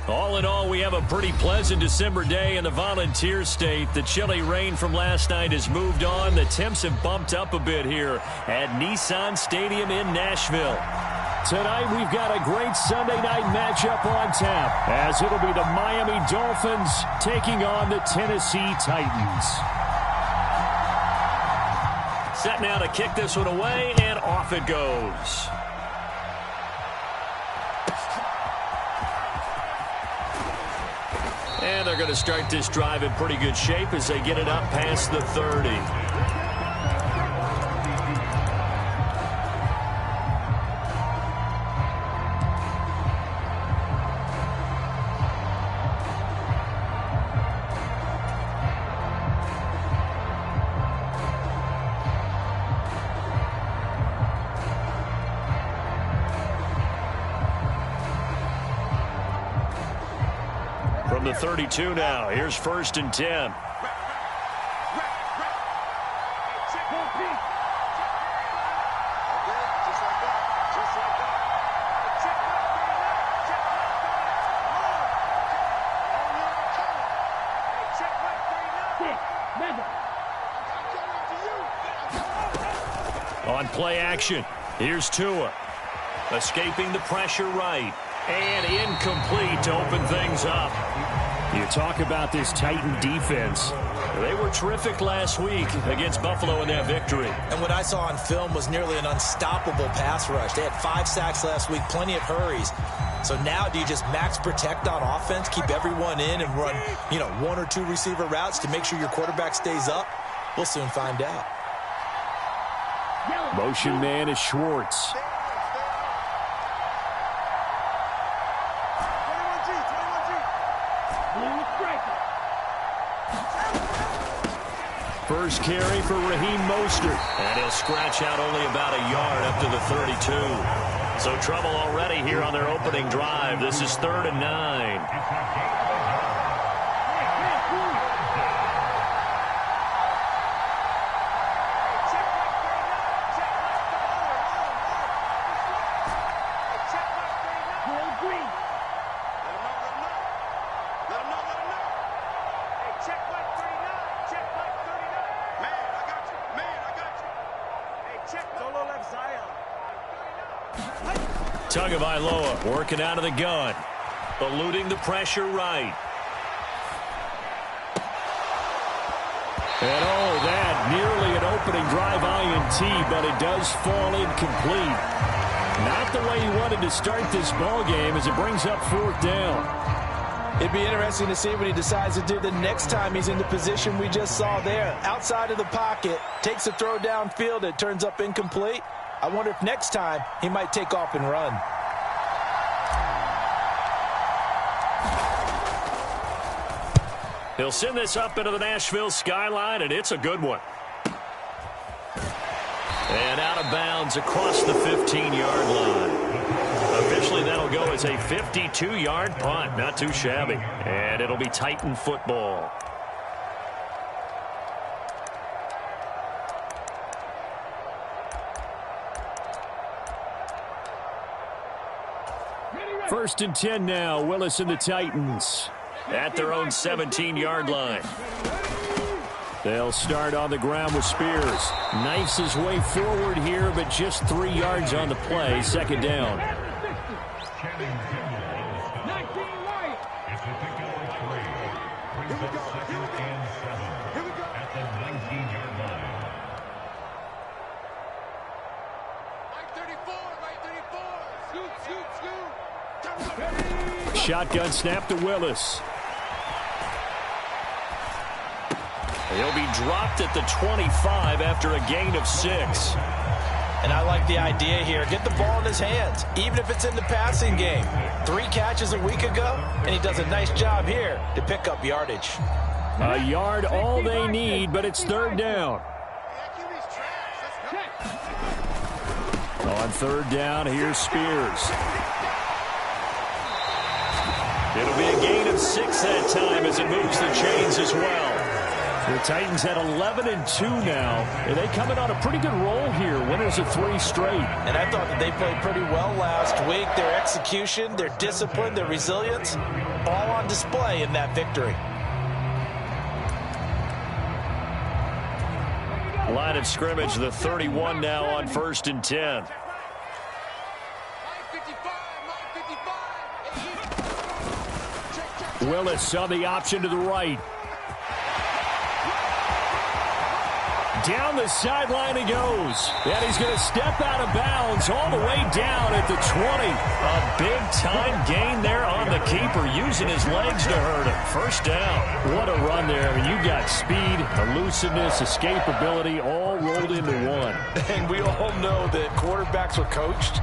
All in all, we have a pretty pleasant December day in the Volunteer State. The chilly rain from last night has moved on. The temps have bumped up a bit here at Nissan Stadium in Nashville. Tonight, we've got a great Sunday night matchup on tap, as it'll be the Miami Dolphins taking on the Tennessee Titans. Set now to kick this one away, and off it goes. And they're going to start this drive in pretty good shape as they get it up past the 30. From the 32 now, here's 1st and 10. On play action, here's Tua. Escaping the pressure right. And incomplete to open things up. You talk about this Titan defense. They were terrific last week against Buffalo in that victory. And what I saw on film was nearly an unstoppable pass rush. They had 5 sacks last week, plenty of hurries. So now do you just max protect on offense, keep everyone in and run, 1 or 2 receiver routes to make sure your quarterback stays up? We'll soon find out. Motion man is Schwartz. First carry for Raheem Mostert. And he'll scratch out only about a yard up to the 32. So trouble already here on their opening drive. This is 3rd and 9. Tagovailoa working out of the gun. Eluding the pressure right. And that nearly an opening drive INT, but it does fall incomplete. Not the way he wanted to start this ball game as it brings up 4th down. It'd be interesting to see what he decides to do the next time he's in the position we just saw there. Outside of the pocket, takes a throw downfield, it turns up incomplete. I wonder if next time he might take off and run. He'll send this up into the Nashville skyline, and it's a good one. And out of bounds across the 15-yard line. Officially, that'll go as a 52-yard punt. Not too shabby. And it'll be Titan football. First and 10 now. Willis and the Titans at their own 17-yard line. They'll start on the ground with Spears. Knifes his way forward here, but just 3 yards on the play. 2nd down. Shotgun snap to Willis. He'll be dropped at the 25 after a gain of 6. And I like the idea here. Get the ball in his hands, even if it's in the passing game. 3 catches a week ago, and he does a nice job here to pick up yardage. A yard all they need, but it's 3rd down. On 3rd down, here's Spears. It'll be a gain of 6 that time as it moves the chains as well. The Titans at 11-2 now, and they come in on a pretty good roll here. Winners of 3 straight. And I thought that they played pretty well last week. Their execution, their discipline, their resilience, all on display in that victory. Line of scrimmage, the 31 now on 1st and 10. Willis on the option to the right. Down the sideline he goes. And he's going to step out of bounds all the way down at the 20. A big-time gain there on the keeper, using his legs to hurt him. First down. What a run there. I mean, you got speed, elusiveness, escapability, all rolled into one. And we all know that quarterbacks are coached.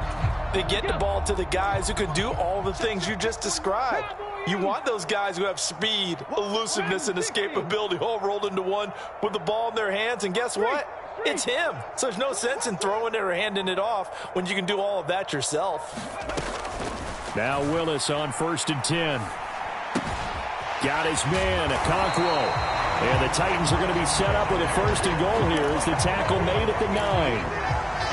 They get the ball to the guys who can do all the things you just described. You want those guys who have speed, elusiveness, and escapability all rolled into one with the ball in their hands. And guess what? It's him. So there's no sense in throwing it or handing it off when you can do all of that yourself. Now Willis on 1st and 10. Got his man, Okonkwo. And the Titans are going to be set up with a 1st and goal here as the tackle made at the 9.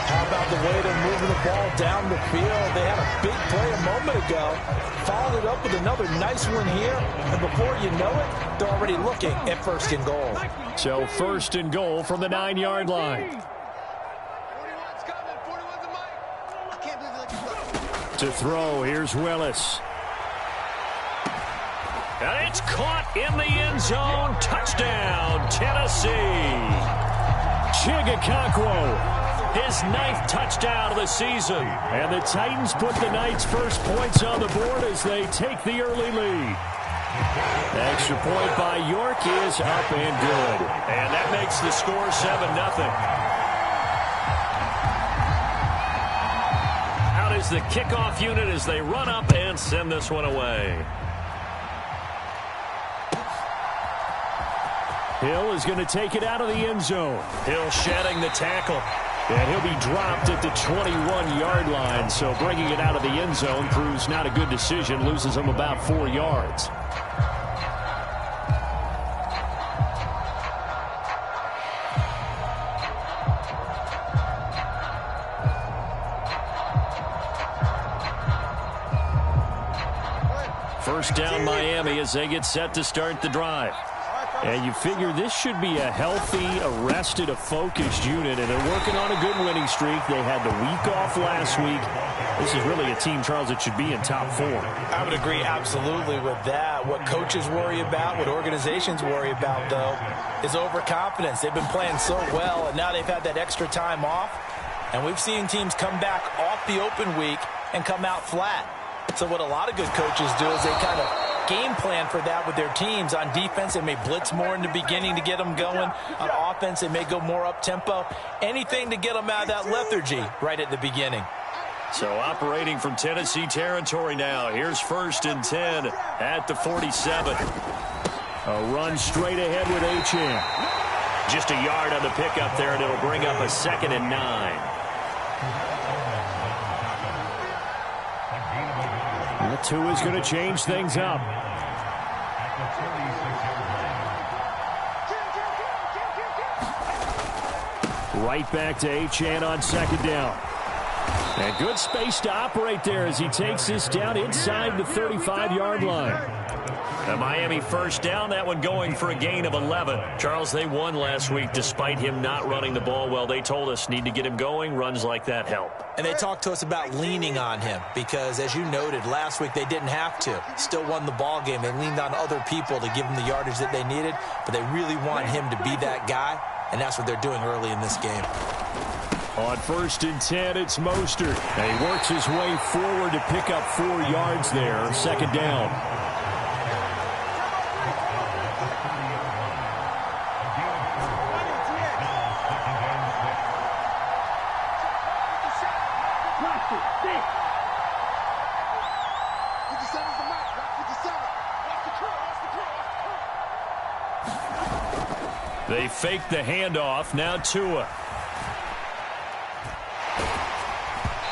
How about the way they're moving the ball down the field? They had a big play a moment ago. Followed it up with another nice one here. And before you know it, they're already looking at 1st and goal. So 1st and goal from the 9-yard line. To throw, here's Willis. And it's caught in the end zone. Touchdown, Tennessee. Chig Okonkwo. His 9th touchdown of the season. And the Titans put the Knights' first points on the board as they take the early lead. Extra point by York is up and good. And that makes the score 7-0. Out is the kickoff unit as they run up and send this one away. Hill is going to take it out of the end zone. Hill shedding the tackle. And he'll be dropped at the 21-yard line. So bringing it out of the end zone proves not a good decision. Loses him about 4 yards. First down Miami as they get set to start the drive. And you figure this should be a healthy, arrested, a focused unit, and they're working on a good winning streak. They had the week off last week. This is really a team, Charles, that should be in top 4. I would agree absolutely with that. What coaches worry about, what organizations worry about, though, is overconfidence. They've been playing so well, and now they've had that extra time off. And we've seen teams come back off the open week and come out flat. So what a lot of good coaches do is they kind of game plan for that with their teams. On defense, they may blitz more in the beginning to get them going. On offense, they may go more up-tempo. Anything to get them out of that lethargy right at the beginning. So operating from Tennessee territory now. Here's 1st and 10 at the 47. A run straight ahead with Achane. Just a yard on the pickup there, and it'll bring up a 2nd and 9. And the 2 is going to change things up. Right back to Achane on 2nd down. And good space to operate there as he takes this down inside the 35-yard line. The Miami first down, that one going for a gain of 11. Charles, they won last week despite him not running the ball well. They told us need to get him going. Runs like that help. And they talked to us about leaning on him because, as you noted, last week they didn't have to. Still won the ball game. They leaned on other people to give them the yardage that they needed, but they really want him to be that guy, and that's what they're doing early in this game. On 1st and 10, it's Mostert. And he works his way forward to pick up 4 yards there. 2nd down. They fake the handoff. Now Tua.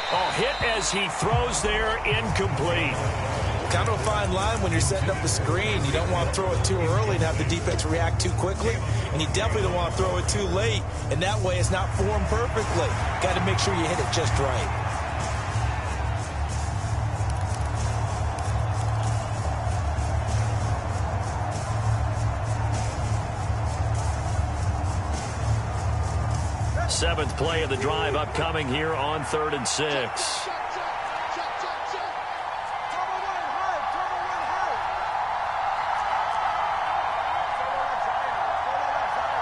Oh, hit as he throws there, incomplete. kind of a fine line when you're setting up the screen. You don't want to throw it too early and have the defense react too quickly, and you definitely don't want to throw it too late, and that way it's not formed perfectly. Got to make sure you hit it just right. Seventh play of the drive upcoming here on 3rd and 6.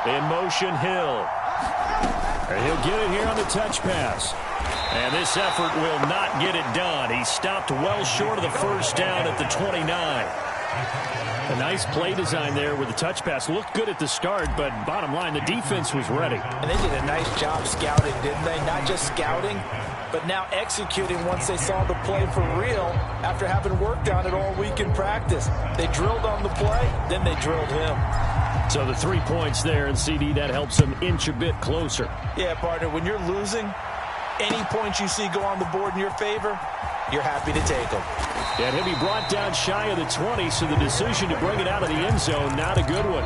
In motion, Hill. And he'll get it here on the touch pass. And this effort will not get it done. He stopped well short of the first down at the 29. A nice play design there with the touch pass. Looked good at the start, but bottom line, the defense was ready. And they did a nice job scouting, didn't they? Not just scouting, but now executing once they saw the play for real after having worked on it all week in practice. They drilled on the play, then they drilled him. So the 3 points there, and CD, that helps them inch a bit closer. Yeah, partner, when you're losing, any points you see go on the board in your favor, you're happy to take them. And he'll be brought down shy of the 20, so the decision to bring it out of the end zone, not a good one.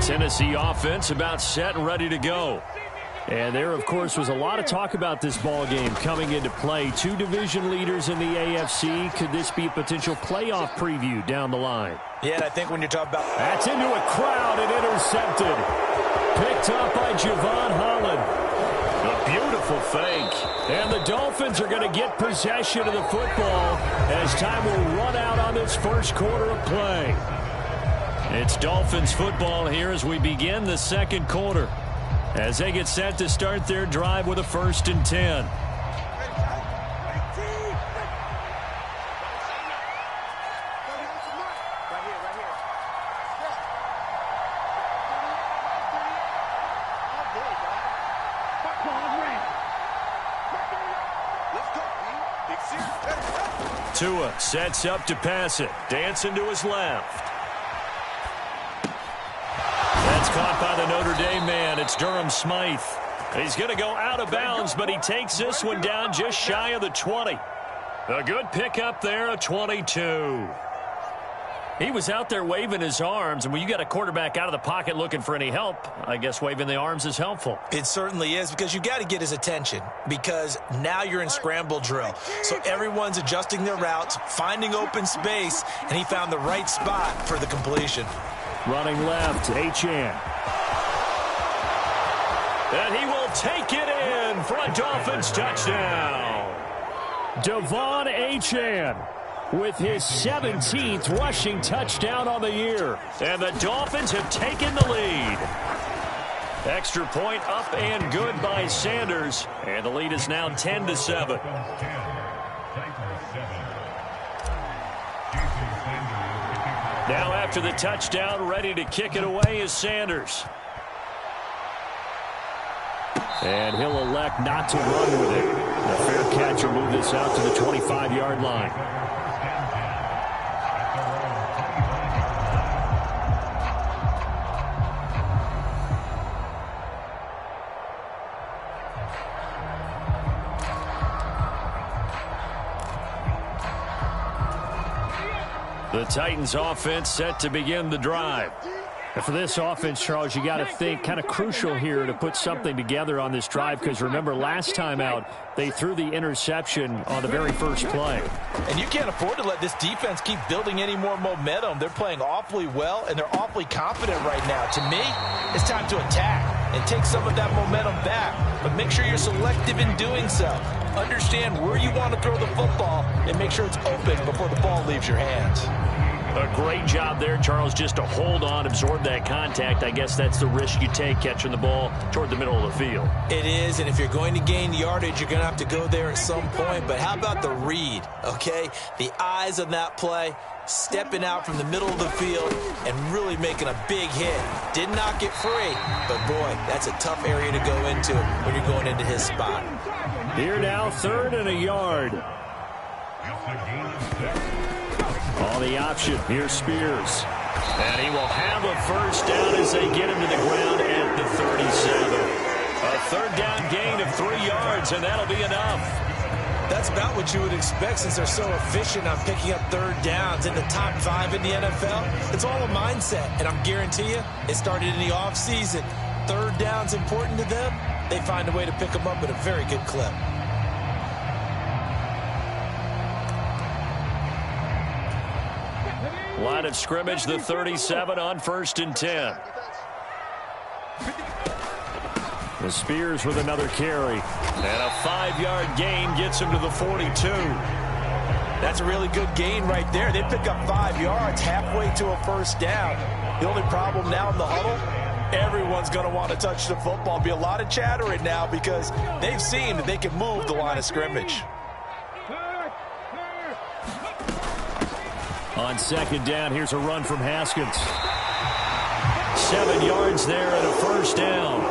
Tennessee offense about set and ready to go. And there, of course, was a lot of talk about this ball game coming into play. 2 division leaders in the AFC. Could this be a potential playoff preview down the line? Yeah, and I think when you're talking about... That's into a crowd and intercepted. Picked up by Javon Holland. A beautiful fake. And the Dolphins are going to get possession of the football as time will run out on this first quarter of play. It's Dolphins football here as we begin the second quarter, as they get set to start their drive with a 1st and 10. Tua sets up to pass it. Dancing to his left. That's caught by the Notre Dame man. It's Durham Smythe. He's going to go out of bounds, but he takes this one down just shy of the 20. A good pickup there, a 22. He was out there waving his arms, and when you got a quarterback out of the pocket looking for any help, I guess waving the arms is helpful. It certainly is, because you got to get his attention, because now you're in scramble drill. So everyone's adjusting their routes, finding open space, and he found the right spot for the completion. Running left, Achane. And he will take it in for a Dolphins touchdown. Devon Achane with his 17th rushing touchdown on the year. And the Dolphins have taken the lead. Extra point up and good by Sanders. And the lead is now 10-7. Now after the touchdown, ready to kick it away is Sanders. And he'll elect not to run with it. A fair catch will move this out to the 25-yard line. The Titans offense set to begin the drive. And for this offense, Charles, you got to think kind of crucial here to put something together on this drive, because remember last time out they threw the interception on the very first play. And you can't afford to let this defense keep building any more momentum. They're playing awfully well, and they're awfully confident right now. To me, it's time to attack and take some of that momentum back. But make sure you're selective in doing so. Understand where you want to throw the football and make sure it's open before the ball leaves your hands. A great job there, Charles, just to hold on, absorb that contact. I guess that's the risk you take catching the ball toward the middle of the field. It is, and if you're going to gain yardage, you're going to have to go there at some point. But how about the read, okay? The eyes on that play, stepping out from the middle of the field and really making a big hit. Did not get free, but boy, that's a tough area to go into when you're going into his spot. Here now, 3rd and a yard. On the option, here's Spears. And he will have a first down as they get him to the ground at the 37. A 3rd down gain of 3 yards, and that'll be enough. That's about what you would expect since they're so efficient on picking up 3rd downs in the top 5 in the NFL. It's all a mindset, and I'm guarantee you it started in the offseason. 3rd down's important to them. They find a way to pick them up at a very good clip. Line of scrimmage, the 37 on 1st and 10. The Spears with another carry. And a 5-yard gain gets him to the 42. That's a really good gain right there. They pick up 5 yards halfway to a first down. The only problem now in the huddle, everyone's going to want to touch the football. Be a lot of chattering now because they've seen that they can move the line of scrimmage. On 2nd down, here's a run from Haskins. 7 yards there and a first down.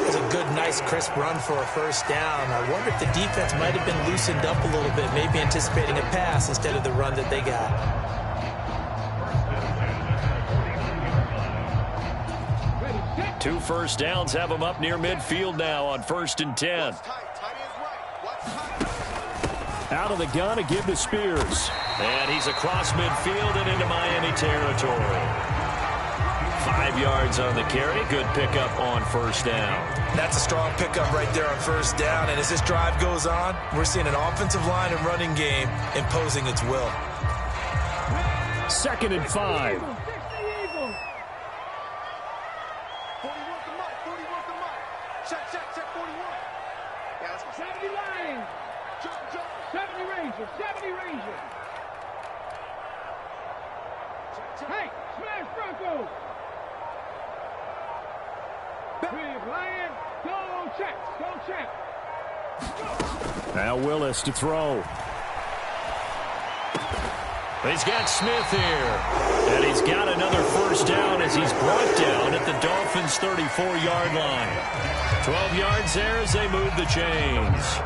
It's a good, nice, crisp run for a first down. I wonder if the defense might have been loosened up a little bit, maybe anticipating a pass instead of the run that they got. Two first downs have them up near midfield now on 1st and 10. Out of the gun to give to Spears. And he's across midfield and into Miami territory. 5 yards on the carry. Good pickup on first down. That's a strong pickup right there on first down. And as this drive goes on, we're seeing an offensive line and running game imposing its will. 2nd and 5. Hey, smash Bronco! Big Lion, go check, go check. Now Willis to throw. He's got Smith here. And he's got another first down as he's brought down at the Dolphins' 34-yard line. 12 yards there as they move the chains.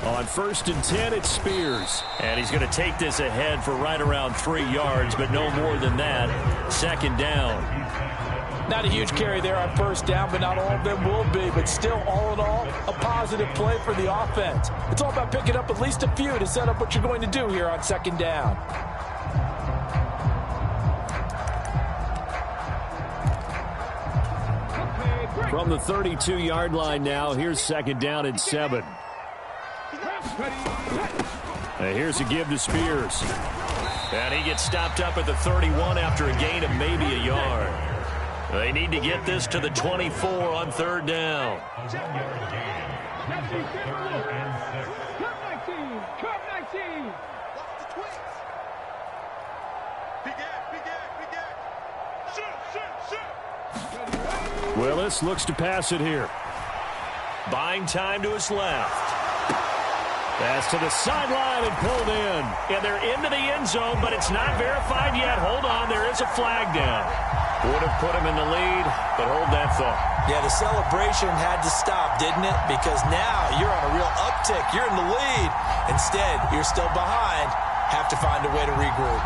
On 1st and 10, it's Spears. And he's going to take this ahead for right around 3 yards, but no more than that. 2nd down. Not a huge carry there on first down, but not all of them will be. But still, all in all, a positive play for the offense. It's all about picking up at least a few to set up what you're going to do here on 2nd down. From the 32-yard line now, here's 2nd down and 7. Here's a give to Spears. And he gets stopped up at the 31 after a gain of maybe a yard. They need to get this to the 24 on 3rd down. Willis looks to pass it here. Buying time to his left. Pass to the sideline and pulled in. And they're into the end zone, but it's not verified yet. Hold on, there is a flag down. Would have put him in the lead, but hold that thought. Yeah, the celebration had to stop, didn't it? Because now you're on a real uptick. You're in the lead. Instead, you're still behind. Have to find a way to regroup.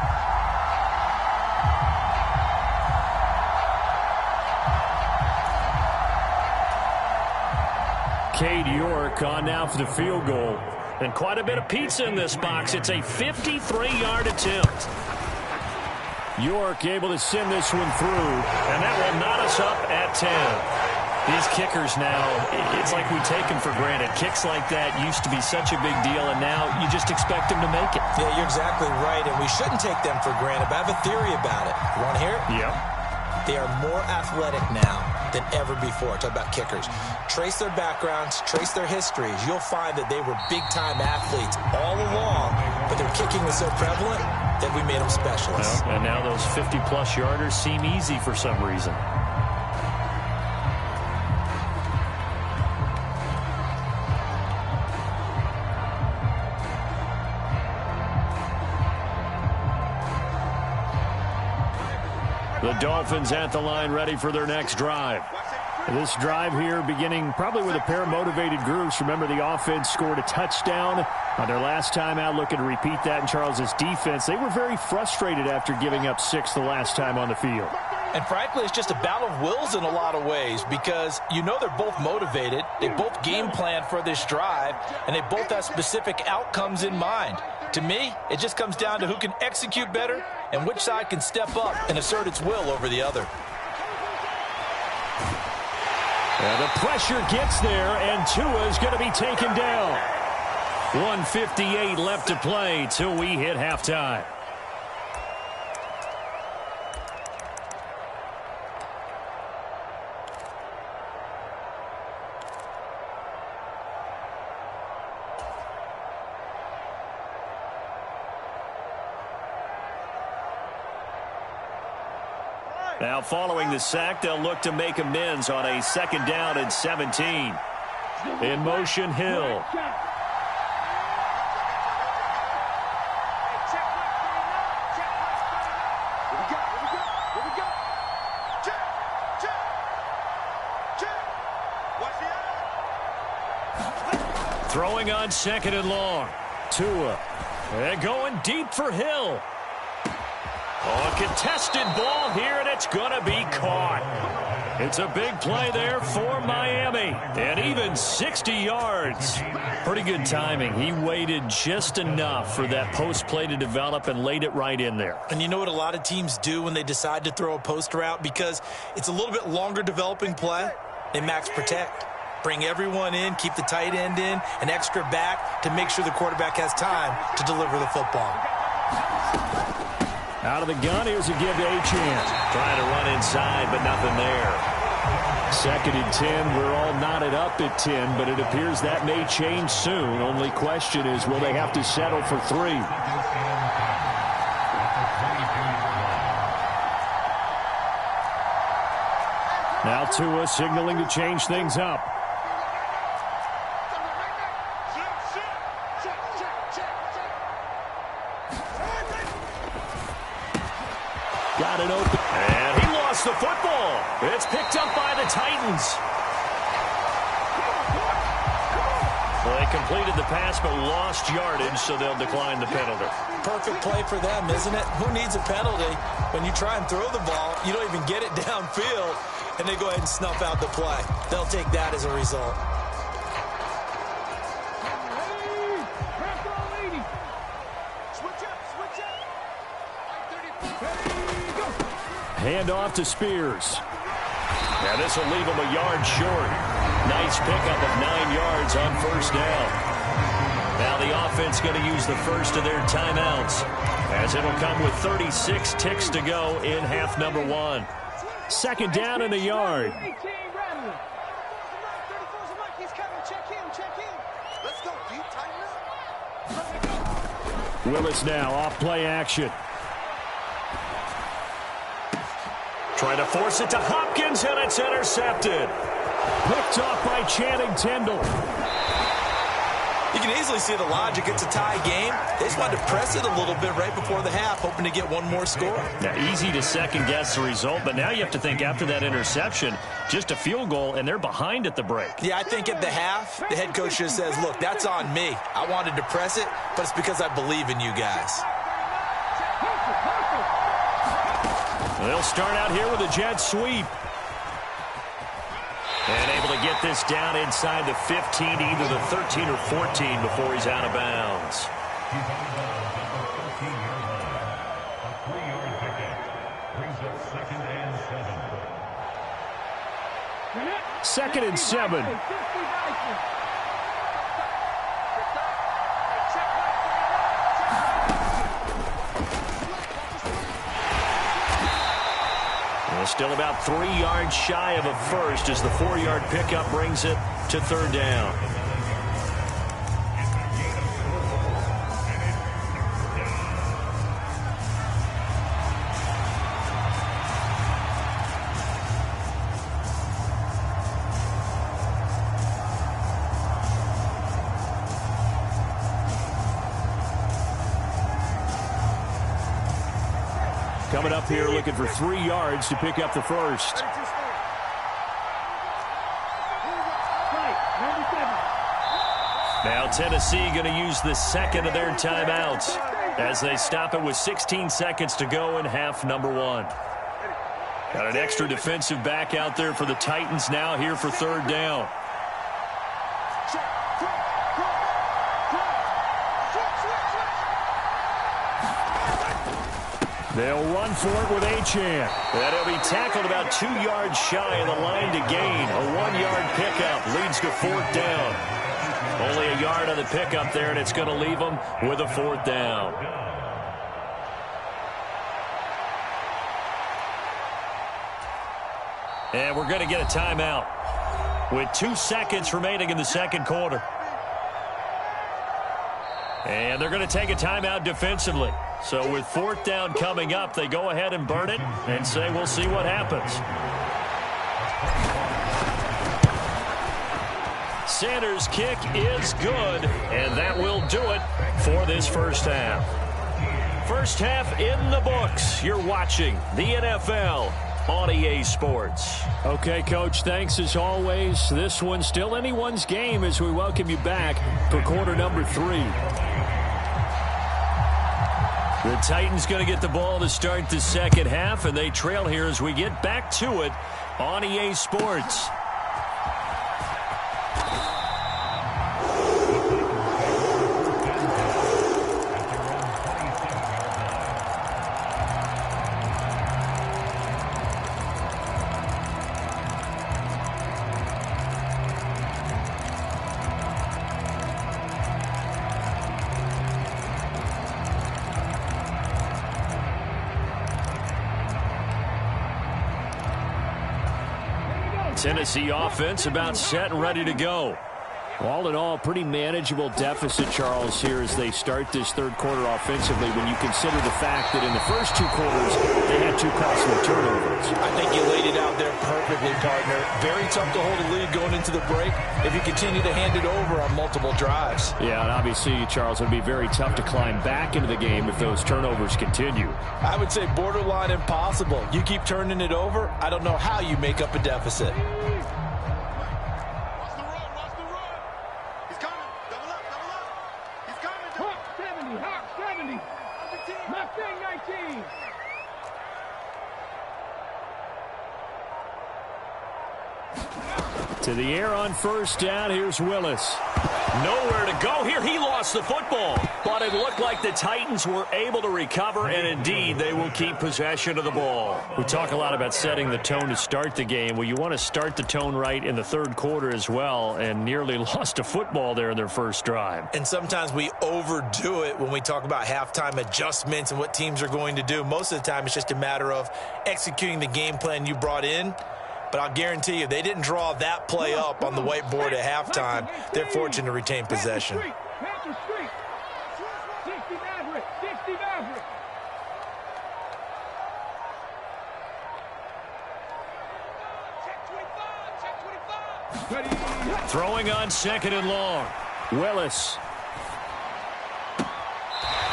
Cade York on now for the field goal. And quite a bit of pizza in this box. It's a 53-yard attempt. York able to send this one through, and that will knot us up at 10. These kickers now, it's like we take them for granted. Kicks like that used to be such a big deal, and now you just expect them to make it. Yeah, you're exactly right, and we shouldn't take them for granted, but I have a theory about it. You want to hear it? Yeah. They are more athletic now than ever before. Talk about kickers. Trace their backgrounds, trace their histories. You'll find that they were big-time athletes all along, but their kicking was so prevalent that we made them specialists. Well, and now those 50-plus yarders seem easy for some reason. The Dolphins at the line, ready for their next drive. This drive here beginning probably with a pair of motivated groups. Remember, the offense scored a touchdown on their last time out, looking to repeat that in Charles' defense. They were very frustrated after giving up 6 the last time on the field. And frankly, it's just a battle of wills in a lot of ways because you know they're both motivated. They both game plan for this drive, and they both have specific outcomes in mind. To me, it just comes down to who can execute better and which side can step up and assert its will over the other. And the pressure gets there, and Tua is going to be taken down. 1:58 left to play till we hit halftime. Now, following the sack, they'll look to make amends on a 2nd down and 17. In motion, Hill. Throwing on 2nd and long. Tua. And going deep for Hill. Oh, a contested ball here, and it's going to be caught. It's a big play there for Miami, and even 60 yards. Pretty good timing. He waited just enough for that post play to develop and laid it right in there. And you know what a lot of teams do when they decide to throw a post route? Because it's a little bit longer developing play, they max protect. Bring everyone in, keep the tight end in, an extra back to make sure the quarterback has time to deliver the football. Out of the gun, here's a give to Achane. Trying to run inside, but nothing there. 2nd and 10, we're all knotted up at 10, but it appears that may change soon. Only question is, will they have to settle for 3? Now Tua signaling to change things up. Got it open. And he lost the football. It's picked up by the Titans. Well, they completed the pass but lost yardage, so they'll decline the penalty. Perfect play for them, isn't it? Who needs a penalty? When you try and throw the ball, you don't even get it downfield, and they go ahead and snuff out the play. They'll take that as a result. Hand off to Spears. Now this will leave him a yard short. Nice pickup of 9 yards on 1st down. Now the offense going to use the first of their timeouts, as it'll come with 36 ticks to go in half number 1. 2nd down in the yard. Willis now off play action. Trying to force it to Hopkins, and it's intercepted. Picked off by Channing Tindall. You can easily see the logic. It's a tie game. They just wanted to press it a little bit right before the half, hoping to get one more score. Now, easy to second-guess the result, but now you have to think after that interception, just a field goal, and they're behind at the break. Yeah, I think at the half, the head coach just says, look, that's on me. I wanted to press it, but it's because I believe in you guys. They'll start out here with a jet sweep. And able to get this down inside the 15, either the 13 or 14 before he's out of bounds. 2nd and 7. Still about 3 yards shy of a first as the 4-yard pickup brings it to 3rd down. coming up here looking for 3 yards to pick up the first. Now Tennessee going to use the second of their timeouts as they stop it with 16 seconds to go in half number 1. Got an extra defensive back out there for the Titans now here for third down. They'll run for it with Achane. And he'll be tackled about 2 yards shy of the line to gain. A 1-yard pickup leads to fourth down. Only a yard on the pickup there, and it's going to leave them with a fourth down. And we're going to get a timeout with 2 seconds remaining in the second quarter. And they're going to take a timeout defensively. So with fourth down coming up, they go ahead and burn it and say we'll see what happens. Sanders' kick is good, and that will do it for this first half. First half in the books. You're watching the NFL on EA Sports. Okay, Coach, thanks as always. This one's still anyone's game as we welcome you back for quarter number 3. The Titans going to get the ball to start the second half, and they trail here as we get back to it on EA Sports. Tennessee offense about set and ready to go. All in all, pretty manageable deficit, Charles, here as they start this third quarter offensively when you consider the fact that in the first 2 quarters they had 2 costly turnovers. I think you laid it out there perfectly, partner. Very tough to hold a lead going into the break if you continue to hand it over on multiple drives. Yeah, and obviously, Charles, it would be very tough to climb back into the game if those turnovers continue. I would say borderline impossible. You keep turning it over, I don't know how you make up a deficit. To the air on first down. Here's Willis. Nowhere to go here. He lost the football. But it looked like the Titans were able to recover, and indeed they will keep possession of the ball. We talk a lot about setting the tone to start the game. Well, you want to start the tone right in the third quarter as well, and nearly lost a football there in their first drive. And sometimes we overdo it when we talk about halftime adjustments and what teams are going to do. Most of the time it's just a matter of executing the game plan you brought in. But I'll guarantee you, they didn't draw that play up on the whiteboard at halftime. They're fortunate to retain possession. Throwing on second and long. Willis.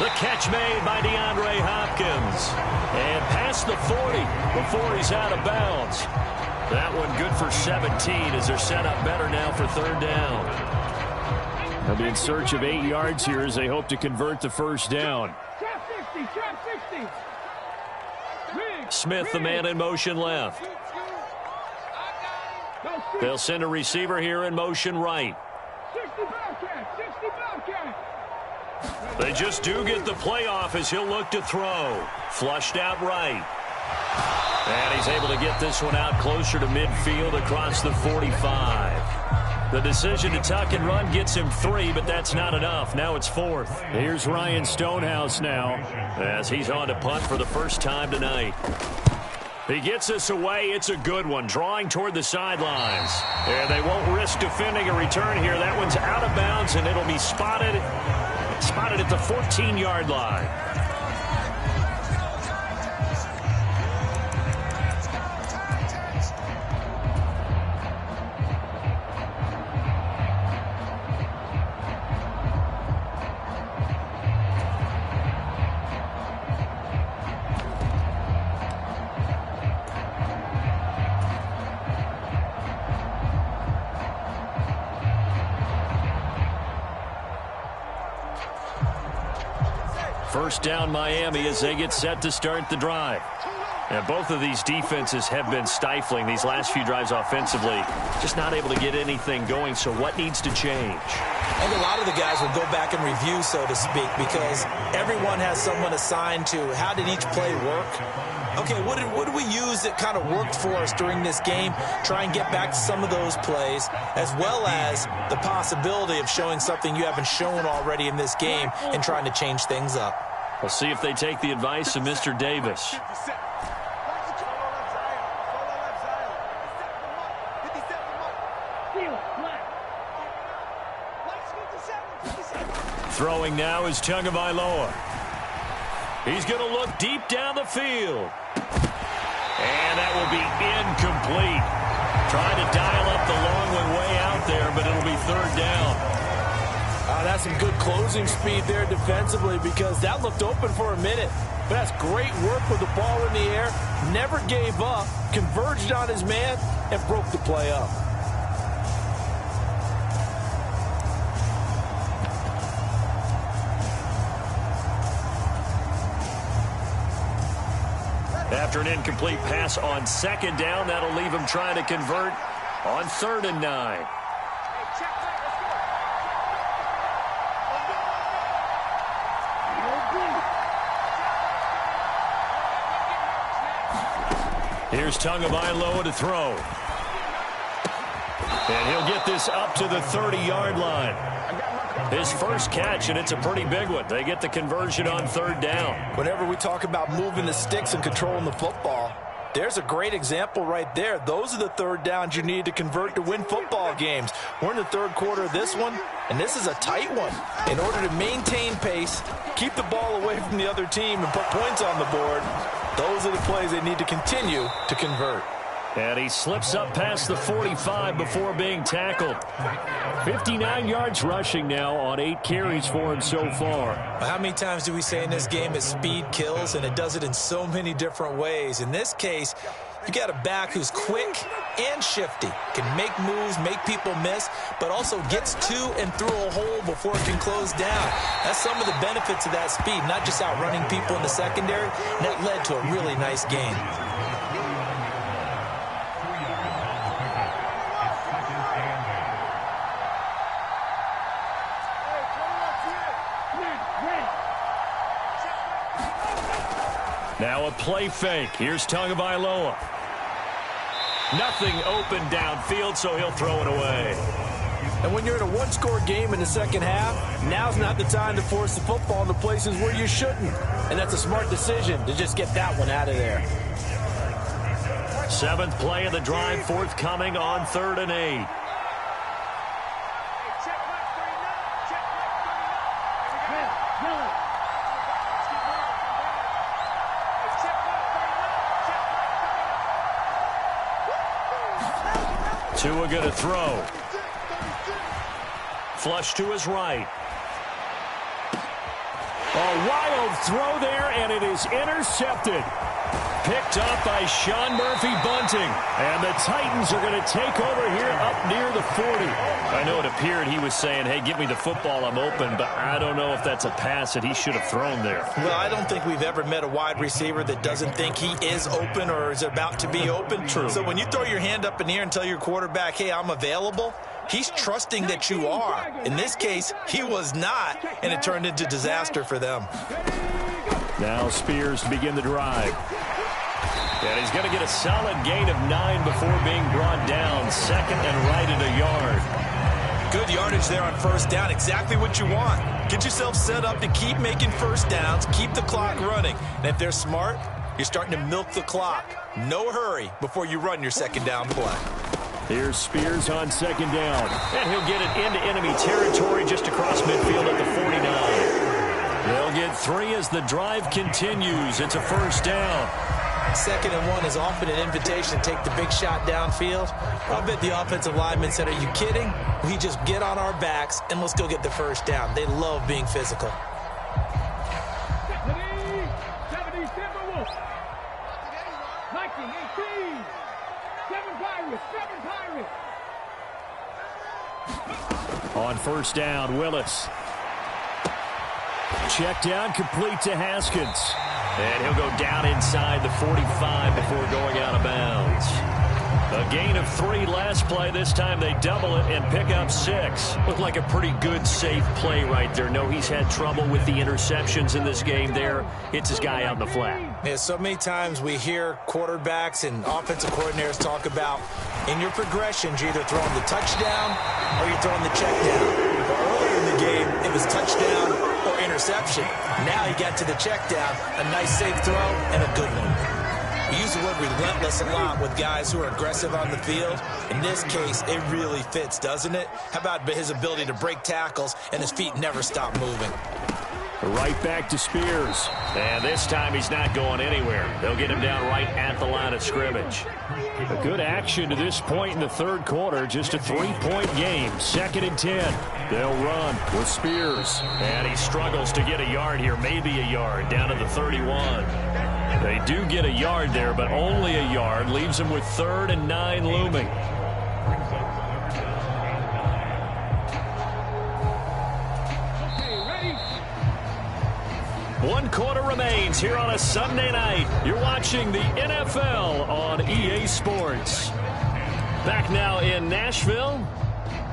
The catch made by DeAndre Hopkins. And past the 40 before he's out of bounds. That one good for 17 as they're set up better now for third down. They'll be in search of 8 yards here as they hope to convert the first down. Smith, the man in motion left. They'll send a receiver here in motion right. They just do get the playoff as he'll look to throw. Flushed out right. And he's able to get this one out closer to midfield across the 45. The decision to tuck and run gets him 3, but that's not enough. Now it's 4th. Here's Ryan Stonehouse now as he's on to punt for the first time tonight. He gets this away. It's a good one, drawing toward the sidelines. And they won't risk defending a return here. That one's out of bounds, and it'll be spotted at the 14-yard line. First down Miami as they get set to start the drive. And both of these defenses have been stifling these last few drives offensively. Just not able to get anything going, so what needs to change? I think a lot of the guys will go back and review, so to speak, because everyone has someone assigned to how did each play work. Okay, what did we use that kind of worked for us during this game? Try and get back to some of those plays, as well as the possibility of showing something you haven't shown already in this game and trying to change things up. We'll see if they take the advice of Mr. Davis. Throwing now is Tagovailoa. He's going to look deep down the field. And that will be incomplete. Trying to dial up the long one way out there, but it'll be third down. That's some good closing speed there defensively, because that looked open for a minute. But that's great work with the ball in the air. Never gave up, converged on his man, and broke the play up. After an incomplete pass on second down, that'll leave him trying to convert on 3rd and 9. Here's Tagovailoa to throw. And he'll get this up to the 30-yard line. His first catch, and it's a pretty big one. They get the conversion on 3rd down. Whenever we talk about moving the sticks and controlling the football, there's a great example right there. Those are the 3rd downs you need to convert to win football games. We're in the 3rd quarter of this one, and this is a tight one. In order to maintain pace, keep the ball away from the other team, and put points on the board, those are the plays they need to continue to convert. And he slips up past the 45 before being tackled. 59 yards rushing now on 8 carries for him so far. How many times do we say in this game that speed kills, and it does it in so many different ways? In this case, you got a back who's quick and shifty, can make moves, make people miss, but also gets to and through a hole before it can close down. That's some of the benefits of that speed, not just outrunning people in the secondary. And that led to a really nice game. Now a play fake. Here's Tagovailoa. Nothing open downfield, so he'll throw it away. And when you're in a one-score game in the second half, now's not the time to force the football into places where you shouldn't. And that's a smart decision to just get that one out of there. 7th play of the drive, forthcoming on 3rd and 8. Tua going to throw. Flush to his right. A wild throw there, and it is intercepted. Picked up by Sean Murphy-Bunting. And the Titans are going to take over here up near the 40. I know it appeared he was saying, hey, give me the football, I'm open, but I don't know if that's a pass that he should have thrown there. Well, I don't think we've ever met a wide receiver that doesn't think he is open or is about to be open. True. So when you throw your hand up in the air and tell your quarterback, hey, I'm available, he's trusting that you are. In this case, he was not, and it turned into disaster for them. Now Spears to begin the drive. And he's going to get a solid gain of 9 before being brought down. 2nd and right at a yard. Good yardage there on 1st down. Exactly what you want. Get yourself set up to keep making 1st downs, keep the clock running. And if they're smart, you're starting to milk the clock. No hurry before you run your 2nd down play. Here's Spears on 2nd down. And he'll get it into enemy territory just across midfield at the 49. They'll get 3 as the drive continues. It's a 1st down. 2nd and 1 is often an invitation to take the big shot downfield. I bet the offensive lineman said, are you kidding? We just get on our backs and let's go get the 1st down. They love being physical. 70 Timberwolves. 1918. 7 Pirates. 7 Pirates. On 1st down, Willis. Check down complete to Haskins. And he'll go down inside the 45 before going out of bounds. A gain of 3 last play. This time they double it and pick up 6. Looked like a pretty good, safe play right there. No, he's had trouble with the interceptions in this game there. Hits his guy out in the flat. Yeah, so many times we hear quarterbacks and offensive coordinators talk about in your progressions, you're either throwing the touchdown or you're throwing the check down. But earlier in the game, it was touchdown or interception. Now he got to the check down, a nice safe throw and a good one. We use the word relentless a lot with guys who are aggressive on the field. In this case, it really fits, doesn't it? How about his ability to break tackles and his feet never stop moving? Right back to Spears. And this time he's not going anywhere. They'll get him down right at the line of scrimmage. A good action to this point in the third quarter. Just a 3-point game. 2nd and 10. They'll run with Spears. And he struggles to get a yard here. Maybe a yard down to the 31. They do get a yard there, but only a yard. Leaves them with 3rd and 9 looming. One quarter remains here on a Sunday night. You're watching the NFL on EA Sports. Back now in Nashville.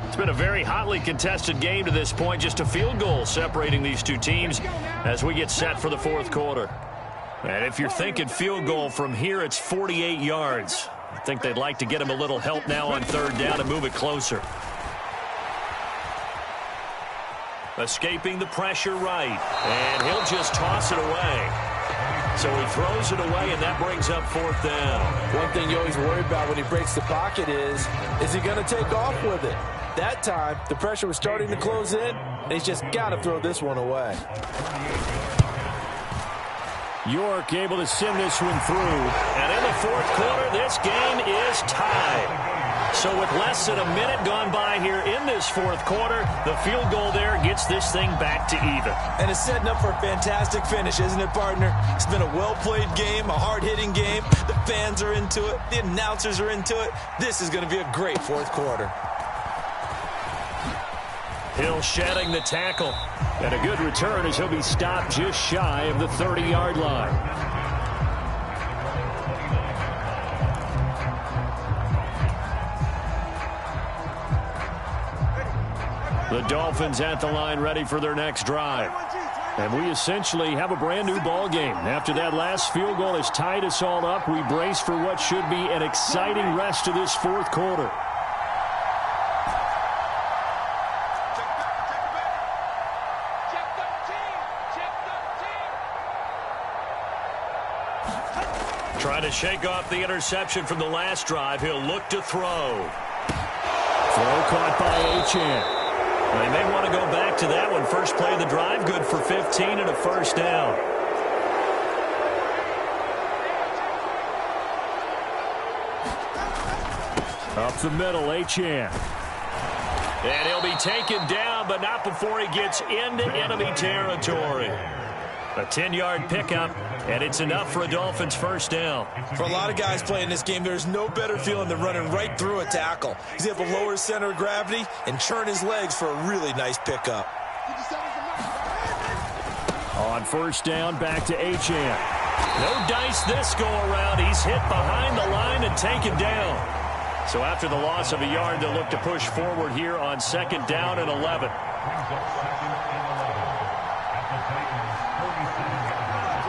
It's been a very hotly contested game to this point. Just a field goal separating these two teams as we get set for the fourth quarter. And if you're thinking field goal from here, it's 48 yards. I think they'd like to get him a little help now on 3rd down and move it closer. Escaping the pressure right. And he'll just toss it away. So he throws it away, and that brings up 4th down. One thing you always worry about when he breaks the pocket is he going to take off with it? That time, the pressure was starting to close in, and he's just got to throw this one away. York able to send this one through. And in the fourth quarter, this game is tied. So with less than a minute gone by here in this fourth quarter, the field goal there gets this thing back to even. And it's setting up for a fantastic finish, isn't it, partner? It's been a well-played game, a hard-hitting game. The fans are into it. The announcers are into it. This is going to be a great fourth quarter. Hill shedding the tackle. And a good return as he'll be stopped just shy of the 30-yard line. The Dolphins at the line ready for their next drive. And we essentially have a brand new ball game. After that last field goal has tied us all up, we brace for what should be an exciting rest of this fourth quarter. Trying to shake off the interception from the last drive. He'll look to throw. Throw caught by Achane. They may want to go back to that one. First play of the drive, good for 15 and a first down. Up the middle, Achane. And he'll be taken down, but not before he gets into enemy territory. A 10-yard pickup, and it's enough for a Dolphins first down. For a lot of guys playing this game, there's no better feeling than running right through a tackle. He's able to lower his center of gravity and churn his legs for a really nice pickup. On first down, back to Achane. No dice this go-around. He's hit behind the line and taken down. So after the loss of a yard, they'll look to push forward here on 2nd down and 11.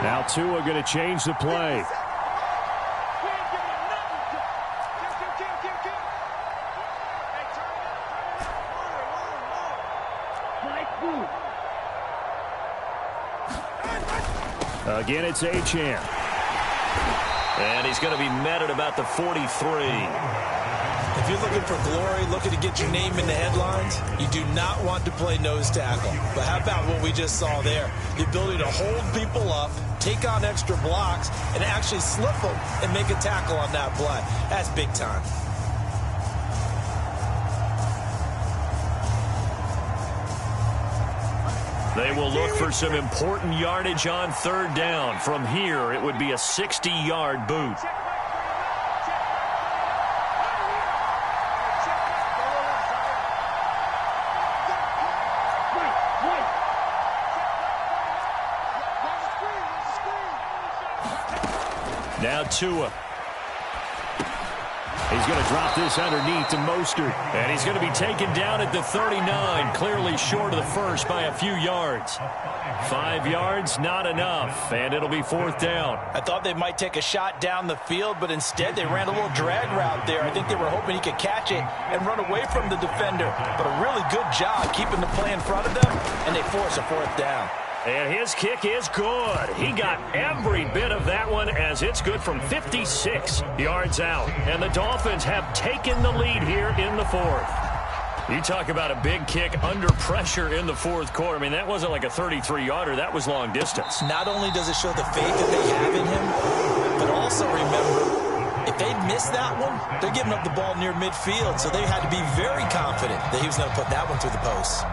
Now Tua going to change the play. Again, it's Achane. And he's going to be met at about the 43. If you're looking for glory, looking to get your name in the headlines, you do not want to play nose tackle. But how about what we just saw there? The ability to hold people up, take on extra blocks, and actually slip them and make a tackle on that play. That's big time. They will look for some important yardage on 3rd down. From here, it would be a 60-yard boot. Now Tua. He's going to drop this underneath to Mostert. And he's going to be taken down at the 39, clearly short of the first by a few yards. 5 yards, not enough, and it'll be fourth down. I thought they might take a shot down the field, but instead they ran a little drag route there. I think they were hoping he could catch it and run away from the defender. But a really good job keeping the play in front of them, and they force a fourth down. And his kick is good. He got every bit of that one as it's good from 56 yards out. And the Dolphins have taken the lead here in the fourth. You talk about a big kick under pressure in the fourth quarter. I mean, that wasn't like a 33-yarder. That was long distance. Not only does it show the faith that they have in him, but also remember, if they miss that one, they're giving up the ball near midfield. So they had to be very confident that he was going to put that one through the post.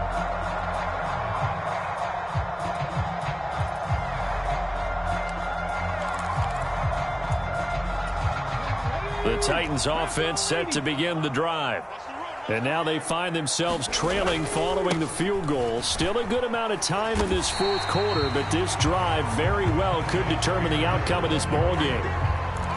The Titans offense set to begin the drive. And now they find themselves trailing following the field goal. Still a good amount of time in this fourth quarter, but this drive very well could determine the outcome of this ball game.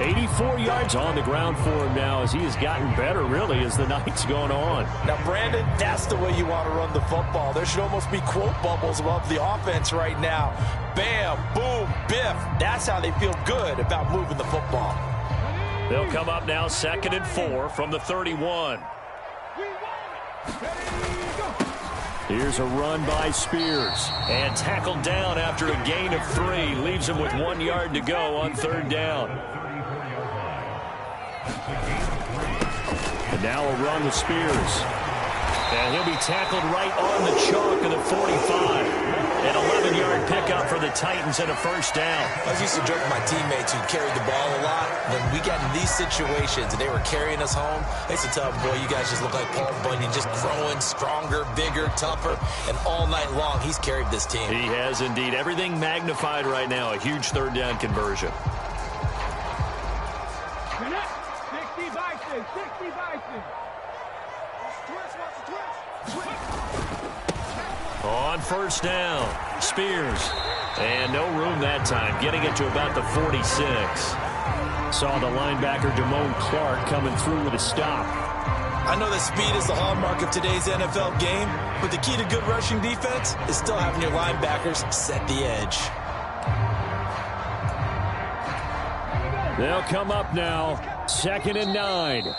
84 yards on the ground for him now as he has gotten better, really, as the night's gone on. Now, Brandon, that's the way you want to run the football. There should almost be quote bubbles above the offense right now. Bam, boom, biff. That's how they feel good about moving the football. They'll come up now 2nd and 4 from the 31. Here's a run by Spears. And tackled down after a gain of 3. Leaves him with 1 yard to go on 3rd down. And now a run with Spears. And he'll be tackled right on the chalk of the 45. An 11-yard pickup for the Titans and a first down. I was used to joke with my teammates who carried the ball a lot. When we got in these situations and they were carrying us home, I used to tell them, boy, you guys just look like Paul Bunyan, just growing stronger, bigger, tougher. And all night long, he's carried this team. He has indeed. Everything magnified right now. A huge 3rd down conversion. 60 Bison, 60 Bison. On 1st down, Spears. And no room that time, getting it to about the 46. Saw the linebacker Damone Clark coming through with a stop. I know that speed is the hallmark of today's NFL game, but the key to good rushing defense is still having your linebackers set the edge. They'll come up now, 2nd and 9.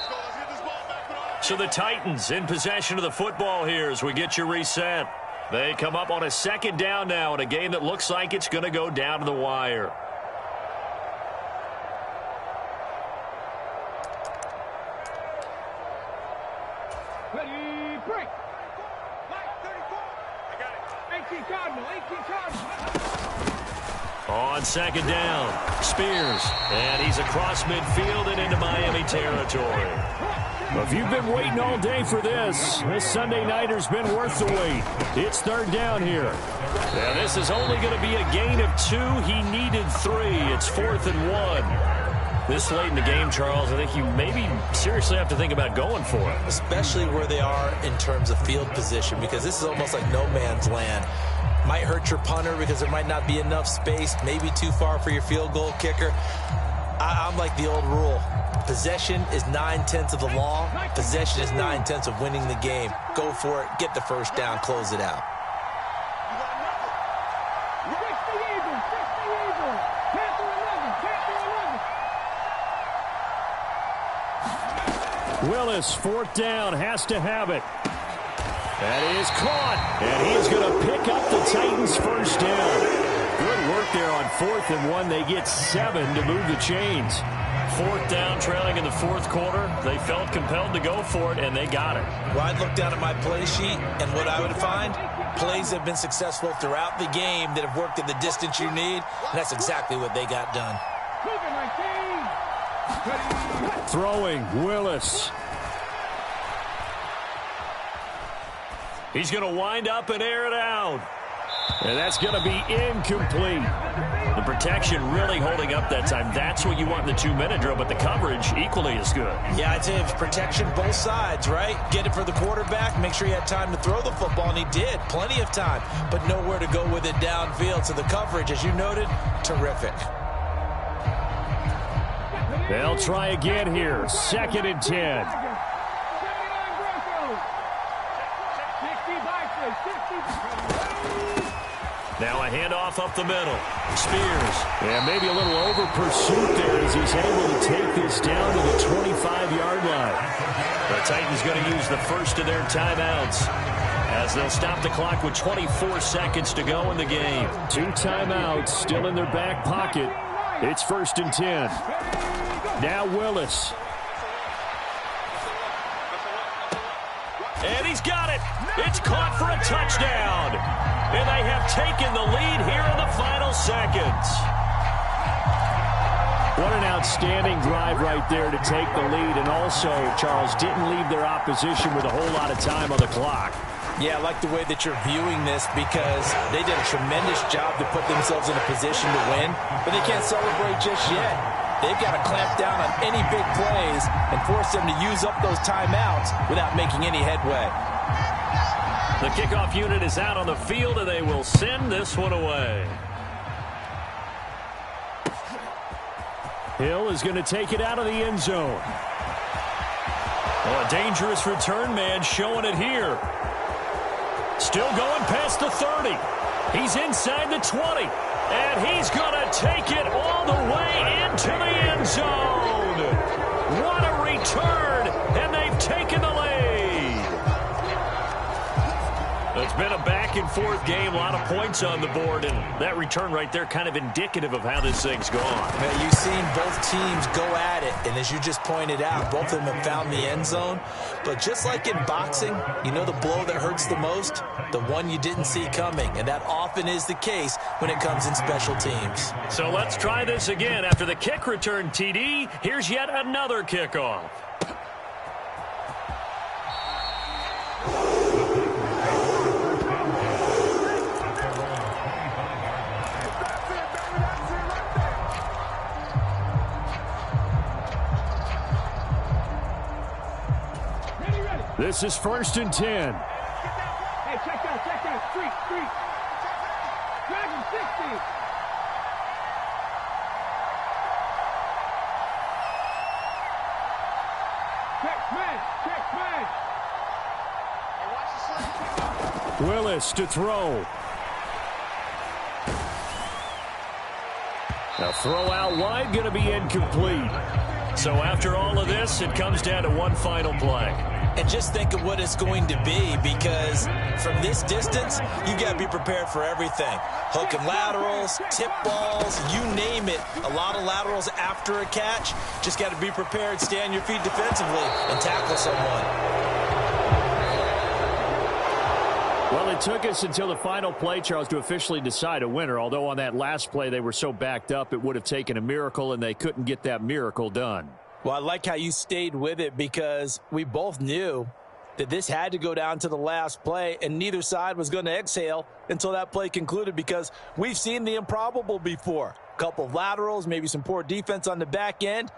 So the Titans in possession of the football here as we get you reset. They come up on a 2nd down now in a game that looks like it's going to go down to the wire. Ready, break. 18 Cardinal, 18 Cardinal. On 2nd down, Spears. And he's across midfield and into Miami territory. Well, if you've been waiting all day for this Sunday nighter's been worth the wait. It's 3rd down here. Now, this is only going to be a gain of 2. He needed 3. It's 4th and 1. This late in the game, Charles, I think you maybe seriously have to think about going for it. Especially where they are in terms of field position, because this is almost like no man's land. Might hurt your punter because there might not be enough space, maybe too far for your field goal kicker. I'm like the old rule. Possession is 9/10 of the law. Possession is 9/10 of winning the game. Go for it. Get the first down. Close it out. Willis, 4th down, has to have it. That is caught. And he is going to pick up the Titans' first down. Good work there on 4th and 1. They get 7 to move the chains. 4th down, trailing in the 4th quarter. They felt compelled to go for it, and they got it. Well, I'd look down at my play sheet, and what I would find, plays have been successful throughout the game that have worked at the distance you need, and that's exactly what they got done. Throwing, Willis. He's going to wind up and air it out. And that's going to be incomplete. The protection really holding up that time. That's what you want in the 2-minute drill, but the coverage equally as good. Yeah, I'd say it's protection both sides, right? Get it for the quarterback, make sure he had time to throw the football, and he did. Plenty of time, but nowhere to go with it downfield. So the coverage, as you noted, terrific. They'll try again here. 2nd and 10. Now a handoff up the middle. Spears. And maybe a little over pursuit there as he's able to take this down to the 25-yard line. The Titans going to use the first of their timeouts as they'll stop the clock with 24 seconds to go in the game. 2 timeouts still in their back pocket. It's 1st and 10. Now Willis. And he's got it. It's caught for a touchdown. And they have taken the lead here in the final seconds. What an outstanding drive right there to take the lead. And also, Charles, didn't leave their opposition with a whole lot of time on the clock. Yeah, I like the way that you're viewing this because they did a tremendous job to put themselves in a position to win, but they can't celebrate just yet. They've got to clamp down on any big plays and force them to use up those timeouts without making any headway. The kickoff unit is out on the field, and they will send this one away. Hill is going to take it out of the end zone. Oh, a dangerous return man showing it here. Still going past the 30. He's inside the 20. And he's going to take it all the way into the end zone. What a return, and they've taken the lead. It's been a back-and-forth game, a lot of points on the board, and that return right there kind of indicative of how this thing's gone. Now, you've seen both teams go at it, and as you just pointed out, both of them have found the end zone. But just like in boxing, you know the blow that hurts the most? The one you didn't see coming, and that often is the case when it comes in special teams. So let's try this again. After the kick return, TD, here's yet another kickoff. This is 1st and 10. Hey, check that. Street. Dragon 60. Check man. Willis to throw. A throw out wide, going to be incomplete. So after all of this, it comes down to one final play. And just think of what it's going to be, because from this distance, you've got to be prepared for everything. Hook and laterals, tip balls, you name it. A lot of laterals after a catch. Just got to be prepared, stay on your feet defensively, and tackle someone. Well, it took us until the final play, Charles, to officially decide a winner. Although on that last play they were so backed up, it would have taken a miracle, and they couldn't get that miracle done. Well, I like how you stayed with it, because we both knew that this had to go down to the last play, and neither side was going to exhale until that play concluded, because we've seen the improbable before. A couple of laterals, maybe some poor defense on the back end,